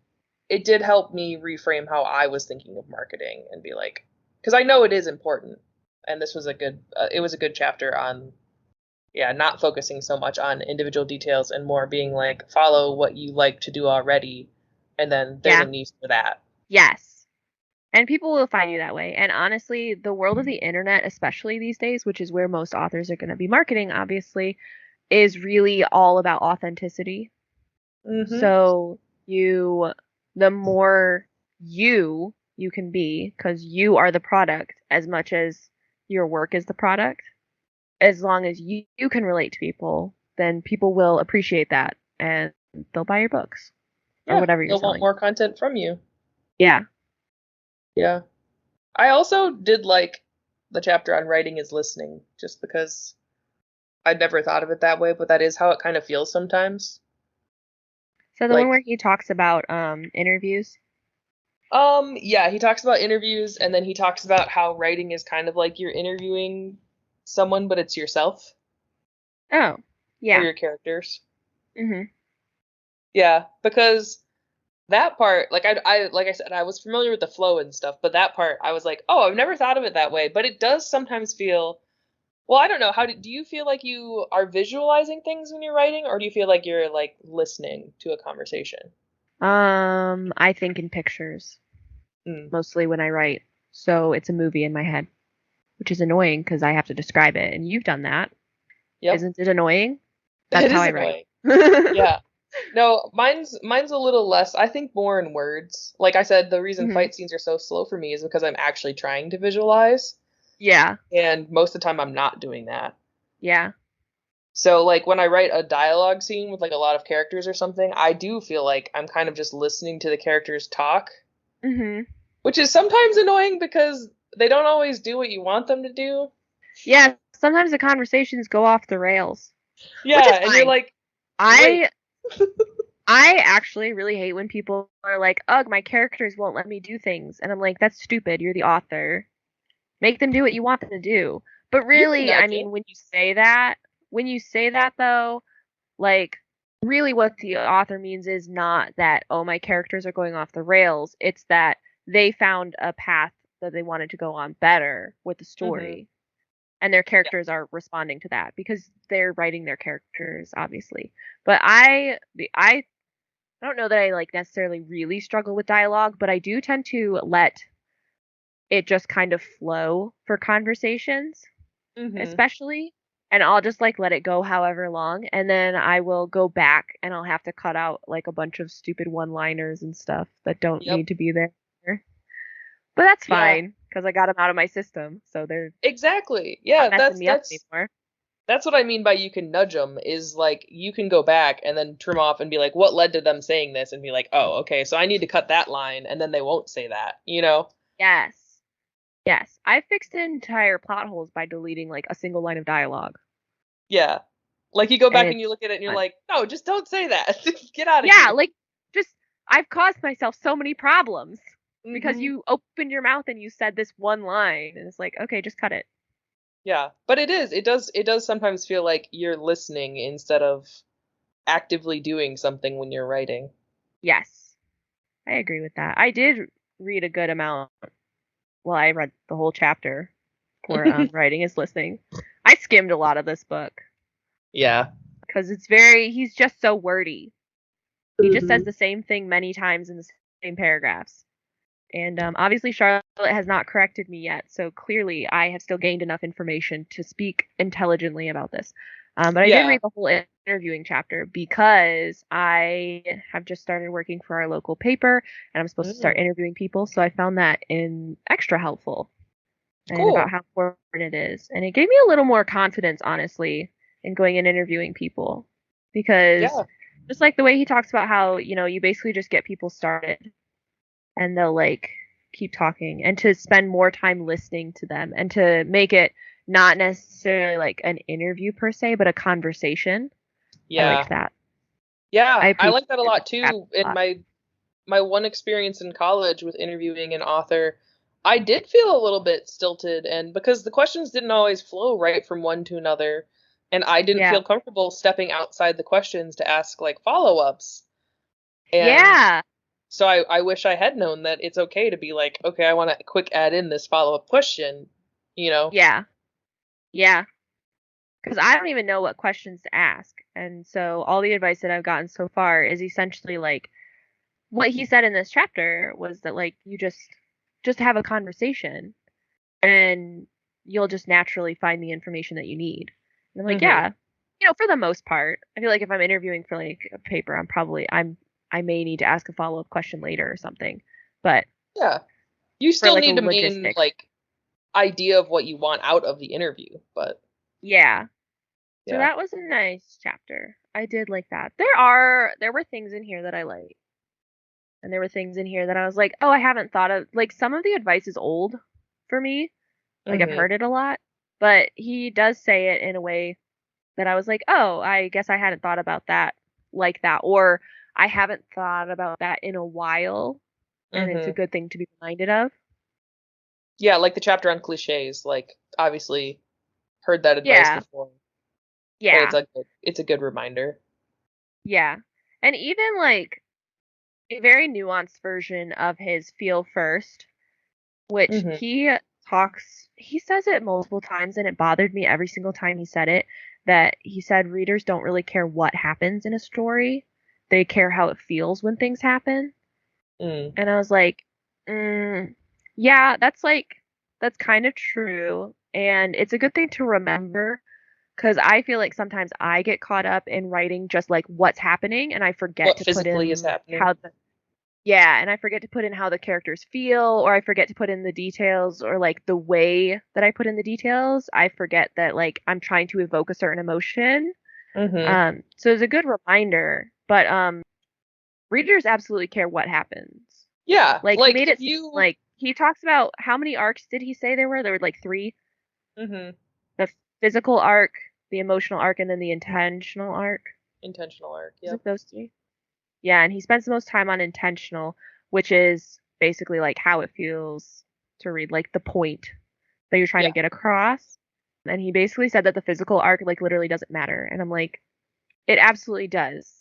it did help me reframe how I was thinking of marketing and be like, because I know it is important, and this was a good, it was a good chapter on, yeah, not focusing so much on individual details and more being like, follow what you like to do already, and then there's a Yeah. niche for that. Yes. And people will find you that way. And honestly, the world of the internet, especially these days, which is where most authors are going to be marketing, obviously, is really all about authenticity. Mm-hmm. So the more you can be, because you are the product as much as your work is the product. As long as you can relate to people, then people will appreciate that and they'll buy your books or Yeah, whatever you're they'll want selling. more content from you. Yeah. Yeah. I also did like the chapter on writing is listening, just because I'd never thought of it that way, but that is how it kind of feels sometimes. So the one where Like, he talks about interviews. yeah, he talks about interviews and then he talks about how writing is kind of like you're interviewing someone, but it's yourself Oh, or yeah. your characters. Mhm. Yeah, because that part, like like I said, I was familiar with the flow and stuff, but that part I was like, oh, I've never thought of it that way. But it does sometimes feel, well, I don't know. Do you feel like you are visualizing things when you're writing, or do you feel like you're like listening to a conversation? I think in pictures Mm. mostly when I write. So it's a movie in my head, which is annoying because I have to describe it, and you've done that. Yep, Isn't it annoying? That's it how is I write. annoying. Yeah. No, mine's a little less. I think more in words. Like I said, the reason Mhm. fight scenes are so slow for me is because I'm actually trying to visualize, Yeah. and most of the time I'm not doing that. Yeah. So like when I write a dialogue scene with like a lot of characters or something, I do feel like I'm kind of just listening to the characters talk, Mhm. which is sometimes annoying because they don't always do what you want them to do. Yeah, sometimes the conversations go off the rails, which is Yeah, and you're fine. like, wait. I I actually really hate when people are like, "Ugh, my characters won't let me do things." And I'm like, "That's stupid. You're the author. Make them do what you want them to do." But You can really, I nudge it. mean, when you say that though, like really what the author means is not that, "Oh, my characters are going off the rails." It's that they found a path that they wanted to go on better with the Hmm. story. And their Yeah. characters are responding to that because they're writing their characters obviously. But I don't know that I like necessarily really struggle with dialogue, but I do tend to let it just kind of flow for conversations. Mhm. especially, and I'll just like let it go however long, and then I will go back and I'll have to cut out like a bunch of stupid one-liners and stuff that don't Yep. need to be there. But that's Yeah. fine because I got them out of my system, so they're Exactly. not Yeah, messing that's me up that's anymore. that's what I mean by you can nudge them is like you can go back and then trim off and be like, what led to them saying this? And be like, oh, okay, so I need to cut that line, and then they won't say that, you know? Yes. Yes. I fixed entire plot holes by deleting like a single line of dialogue. Yeah. Like you go And back and it's you look at it and you're fun. like, no, just don't say that. Get out of Yeah, here. like just I've caused myself so many problems because Hmm. you opened your mouth and you said this one line and it's like, okay, just cut it. Yeah. But it does sometimes feel like you're listening instead of actively doing something when you're writing. Yes. I agree with that. I did read a good amount. Well, I read the whole chapter for writing is listening. I skimmed a lot of this book Yeah. because he's just so wordy. He just says Hmm. the same thing many times in the same paragraphs. And obviously, Charlotte has not corrected me yet, so clearly I have still gained enough information to speak intelligently about this. But I did Yeah. read the whole interviewing chapter because I have just started working for our local paper and I'm supposed to start Mm. interviewing people, so I found that in extra helpful and about Cool. how important it is. And it gave me a little more confidence, honestly, in going and interviewing people because Yeah. just like the way he talks about how, you basically just get people started and they'll like keep talking and to spend more time listening to them and to make it not necessarily like an interview per se, but a conversation. I Yeah. liked that. I Yeah. I appreciate like that a lot that too. a In lot. my one experience in college with interviewing an author, I did feel a little bit stilted, and because the questions didn't always flow right from one to another, and I didn't Yeah. feel comfortable stepping outside the questions to ask like follow-ups. And Yeah. so I wish I had known that it's okay to be like, okay, I want to quick add in this follow-up question, you know? Yeah. Yeah. Because I don't even know what questions to ask. And so all the advice that I've gotten so far is essentially like what he said in this chapter was that like you just have a conversation and you'll just naturally find the information that you need. And I'm like, Mhm. yeah, for the most part, I feel like if I'm interviewing for like a paper, I may need to ask a follow up question later or something. But Yeah. You for still like a need a main logistics, like idea of what you want out of the interview, but yeah. So yeah. that was a nice chapter. I did like that. There were things in here that I liked, and there were things in here that I was like, oh, I haven't thought of. Like some of the advice is old for me. Like I've Mhm. heard it a lot, but he does say it in a way that I was like, oh, I guess I hadn't thought about that like that, or I haven't thought about that in a while, and it's a Mhm. good thing to be reminded of. Yeah, like the chapter on cliches, like obviously heard that advice Yeah, before, but yeah, it's a good reminder. yeah. And even like a very nuanced version of his feel first, which Mhm. he says it multiple times, and it bothered me every single time he said it, that he said readers don't really care what happens in a story, they care how it feels when things happen. Mm. And I was like, mm, yeah, that's kind of true. And it's a good thing to remember because I feel like sometimes I get caught up in writing just like what's happening and I forget What to put physically is in happening? and I forget to put in how the characters feel, or I forget to put in the details, or like the way that I put in the details. I forget that like I'm trying to evoke a certain emotion. Mhm. So it's a good reminder, but readers absolutely care what happens. Yeah, Like he like made if it seem you like he talks about how many arcs did he say there were? There were like three: mhm, the physical arc, the emotional arc, and then the intentional arc. intentional arc. Is Yep. it those three? Yeah, and he spends the most time on intentional, which is basically like how it feels to read, like the point that you're trying to Yeah. get across. And he basically said that the physical arc like literally doesn't matter. And I'm like, it absolutely does.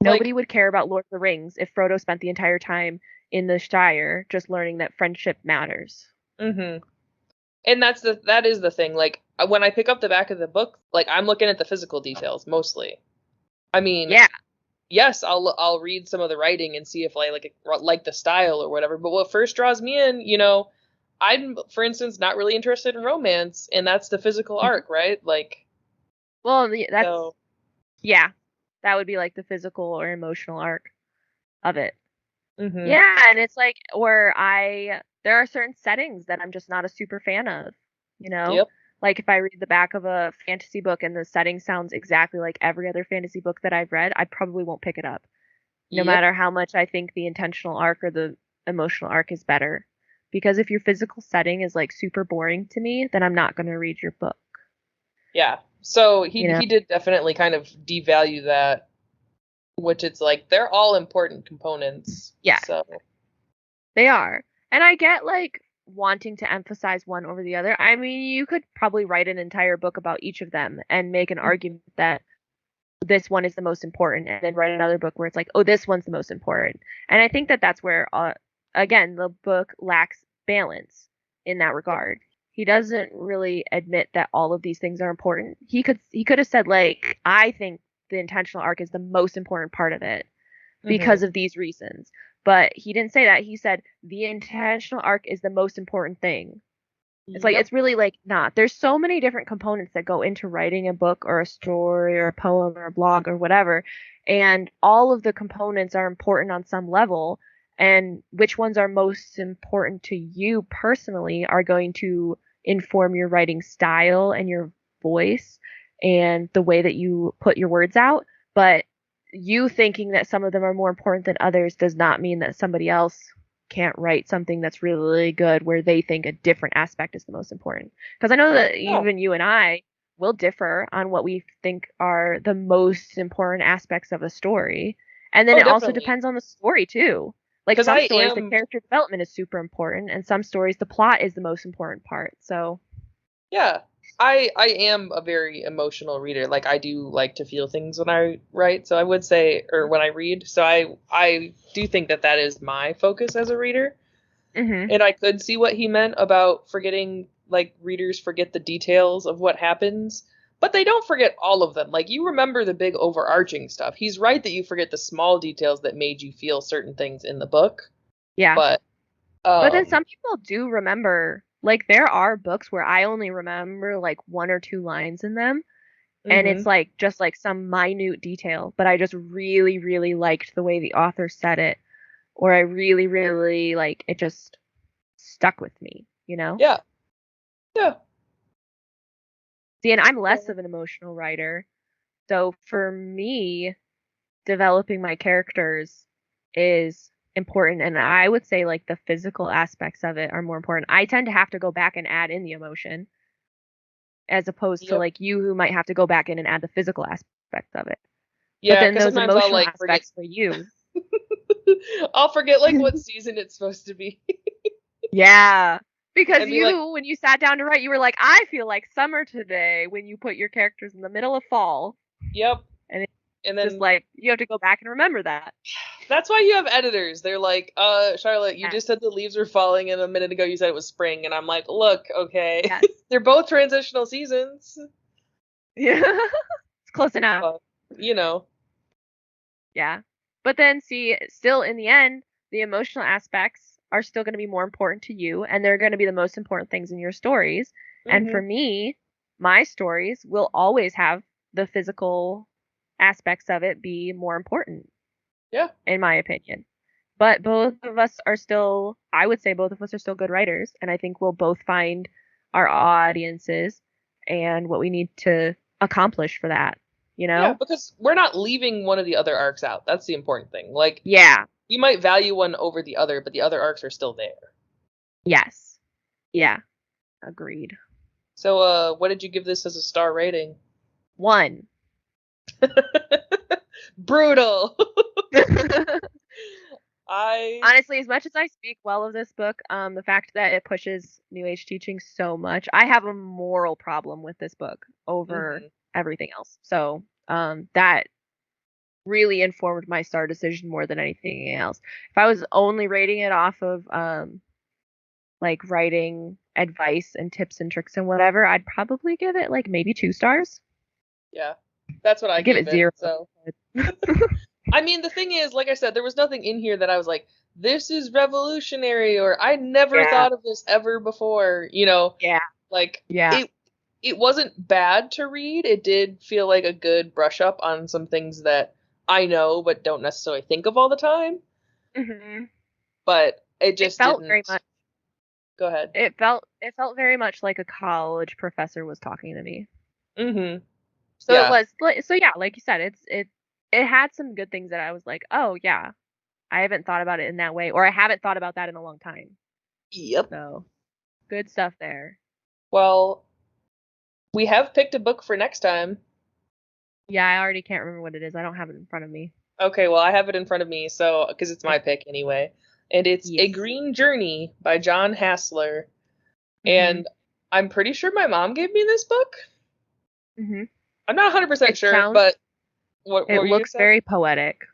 Nobody Like would care about Lord of the Rings if Frodo spent the entire time in the Shire just learning that friendship matters. mhm. And that is the thing. Like when I pick up the back of the book, like I'm looking at the physical details mostly. I mean, Yeah, yes, I'll read some of the writing and see if I like the style or whatever. But what first draws me in, I'm, for instance, not really interested in romance, and that's the physical arc, right? Like, Well, that's so. yeah, that would be like the physical or emotional arc of it. Mm-hmm. Yeah, and it's like, there are certain settings that I'm just not a super fan of, you know? Yep. Like if I read the back of a fantasy book and the setting sounds exactly like every other fantasy book that I've read, I probably won't pick it up, no Yep. matter how much I think the intentional arc or the emotional arc is better. Because if your physical setting is like super boring to me, then I'm not going to read your book, Yeah. So you know? he did definitely kind of devalue that, which it's like they're all important components. Yeah, So they are. And I get like wanting to emphasize one over the other. I mean, you could probably write an entire book about each of them and make an argument that this one is the most important, and then write another book where it's like, oh, this one's the most important. And I think that that's where, again, the book lacks balance in that regard. He doesn't really admit that all of these things are important. He could have said like, I think the intentional arc is the most important part of it mm-hmm. because of these reasons. But he didn't say that. He said the intentional arc is the most important thing. It's like, Yep. it's really like not. There's so many different components that go into writing a book or a story or a poem or a blog or whatever. And all of the components are important on some level. And which ones are most important to you personally are going to inform your writing style and your voice and the way that you put your words out. But you thinking that some of them are more important than others does not mean that somebody else can't write something that's really good where they think a different aspect is the most important. Because I know that Yeah. even you and I will differ on what we think are the most important aspects of a story. And then Oh, it also definitely. depends on the story too. Like Because some I stories, the am, character development is super important, and some stories, the plot is the most important part. So, yeah, I am a very emotional reader. Like I do like to feel things when I write. So I would say, or when I read. So I do think that that is my focus as a reader. hmm And I could see what he meant about forgetting, like readers forget the details of what happens, but they don't forget all of them. Like you remember the big overarching stuff. He's right that you forget the small details that made you feel certain things in the book, yeah. but But then um some people do remember, like, there are books where I only remember like one or two lines in them, and it's mhm. like just like some minute detail, but I just really, really liked the way the author said it, or I really, really like it just stuck with me, you know? Yeah. Yeah. See, and I'm less of an emotional writer, so for me, developing my characters is important, and I would say like the physical aspects of it are more important. I tend to have to go back and add in the emotion as opposed to Yep. like you who might have to go back in and add the physical aspect of it. But Yeah, then because those sometimes I'll emotional like forget. aspects for you. I'll forget like what season it's supposed to be Yeah. Because and be like, you, when you sat down to write, you were like, I feel like summer today when you put your characters in the middle of fall. "Yep." And it's And just then like, you have to go back and remember that. that's why you have editors. They're like, Charlotte, you Yes. just said the leaves were falling, and a minute ago you said it was spring." And I'm like, look, okay. Yes. They're both transitional seasons, Yeah. It's close enough. but, you know. Yeah. But then, see, still in the end, the emotional aspects are still going to be more important to you, and they're going to be the most important things in your stories. And for Hmm. me, my stories will always have the physical aspects of it be more important, Yeah. in my opinion. But both of us are still, I would say, both of us are still good writers, and I think we'll both find our audiences and what we need to accomplish for that, you Yeah, know? because we're not leaving one of the other arcs out. That's the important thing. Like, Yeah. you might value one over the other, but the other arcs are still there. Yes. Yeah. Agreed. So, what did you give this as a star rating? One. Brutal. I. Honestly, as much as I speak well of this book, the fact that it pushes New Age teaching so much, I have a moral problem with this book over Mhm. everything else. So, that really informed my star decision more than anything else. If I was only rating it off of, like writing advice and tips and tricks and whatever, I'd probably give it like maybe 2 stars. Yeah, that's what I I'd give gave it it. 0. So, I mean, the thing is, like I said, there was nothing in here that I was like, this is revolutionary, or I never Yeah. thought of this ever before, you know, Yeah. like Yeah. it wasn't bad to read. It did feel like a good brush up on some things that I know but don't necessarily think of all the time. hmm But it It just felt very didn't. much. Go ahead. It felt very much like a college professor was talking to me. Mhm. So it Yeah. was so yeah, like you said, it had some good things that I was like, oh yeah, I haven't thought about it in that way, or I haven't thought about that in a long time. Yep. So good stuff there. Well, we have picked a book for next time. Yeah, I already can't remember what it is. I don't have it in front of me. Okay, well, I have it in front of me, so because it's my Okay. pick anyway. And it's A Yes. Green Journey by John Hassler. Mhm. And I'm pretty sure my mom gave me this book. Mhm. I'm not 100% It sure, sounds. but what It were you gonna looks say? very poetic.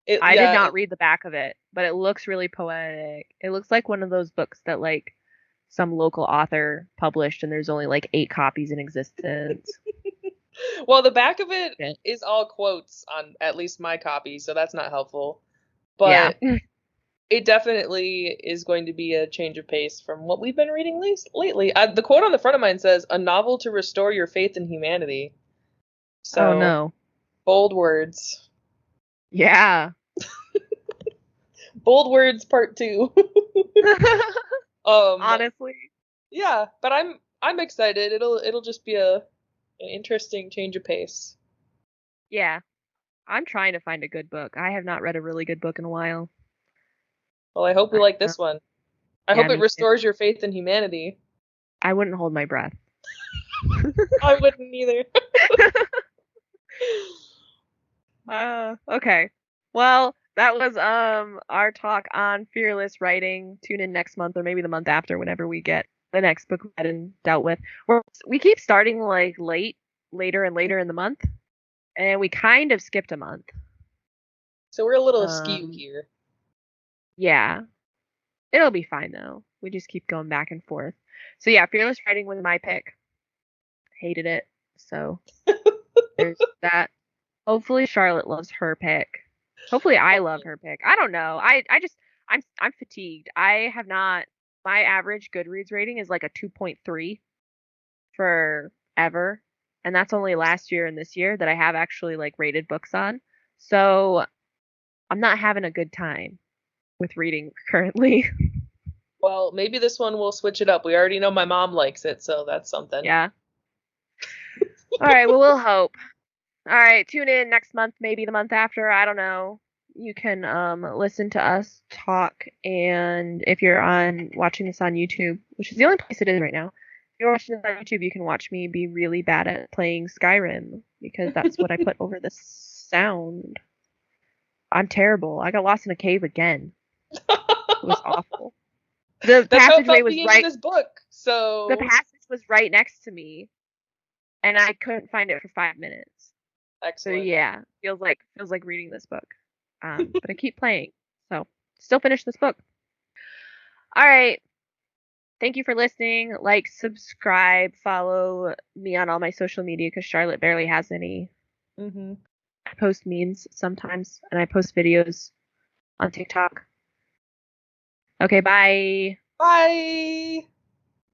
It, I did yeah, not it, read the back of it, but it looks really poetic. It looks like one of those books that like some local author published and there's only like 8 copies in existence. well, the back of it Yeah. is all quotes on at least my copy, so that's not helpful. Yeah. But it definitely is going to be a change of pace from what we've been reading lately. The quote on the front of mine says, "A novel to restore your faith in humanity." Oh So, no. bold words. Yeah. Bold words part 2. um Honestly. yeah, but I'm excited. It'll just be an interesting change of pace. Yeah. I'm trying to find a good book. I have not read a really good book in a while. Well, I hope you I like know. this one. I Yeah, hope it me too. restores your faith in humanity. I wouldn't hold my breath. I wouldn't either. Okay. Well, that was our talk on fearless writing. Tune in next month or maybe the month after whenever we get the next book read and dealt with. We keep starting like later and later in the month, and we kind of skipped a month. So we're a little askew Um here. yeah. It'll be fine though. We just keep going back and forth. So yeah, fearless writing was my pick. Hated it. So there's that. Hopefully Charlotte loves her pick. Hopefully I love her pick. I don't know. I just I'm fatigued. I have not my average Goodreads rating is like a 2.3 for ever. And that's only last year and this year that I have actually like rated books on. So I'm not having a good time with reading currently. Well, maybe this one will switch it up. We already know my mom likes it, so that's something. Yeah. All right, well we'll hope. All right, tune in next month, maybe the month after. I don't know. You can listen to us talk, and if you're on watching this on YouTube, which is the only place it is right now, if you're watching this on YouTube, you can watch me be really bad at playing Skyrim because that's what I put over the sound. I'm terrible. I got lost in a cave again. It was awful. The That's how it passageway felt was being in right. this book. The So passage was right next to me, and I couldn't find it for 5 minutes. So excellent. yeah, feels like reading this book. But I keep playing. So still finish this book. All right. Thank you for listening. Like, subscribe, follow me on all my social media because Charlotte barely has any. Hmm. I post memes sometimes and I post videos on TikTok. Okay, bye. Bye.